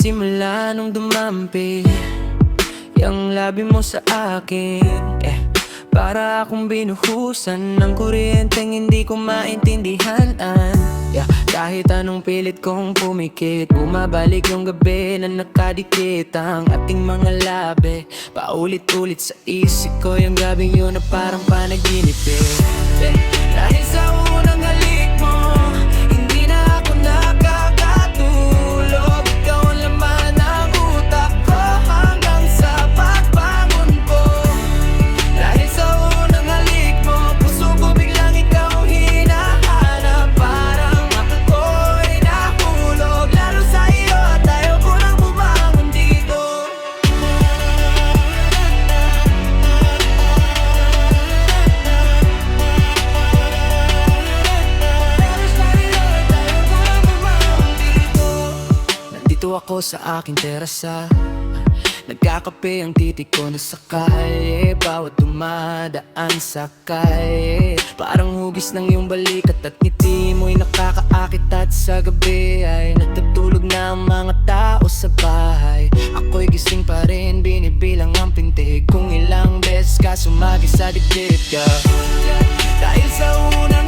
Simula nung dumampi yung labi mo sa akin, para akong binuhusan ng kuryenteng hindi ko maintindihan. Kahit anong pilit kong pumikit, bumabalik yung gabi na nakadikit ang ating mga labi. Paulit-ulit sa isip ko yung gabing yun na parang panaginip. Dahil sa unang halik mo, hindi na ako nakakatulog. Ikaw ang laman ng utak ko hanggang sa pagbangon ko. Dahil sa unang halik mo, puso ko biglang ikaw ang hinahanap. Parang ako'y nahulog lalo sa iyo at ayaw ko nang bumangon dito. Nandito ako sa aking terasa, nagkakape ang titik ko na sa kalye. Bawat dumadaan sa kalye, parang hugis ng iyong balikat at ngiti mo'y nakakaakit. At sa gabi ay natutulog na ang mga tao sa bahay. Ako'y gising pa rin, binibilang ang pintig kung ilang beses ka sumagi sa dibdib ka. Dahil sa una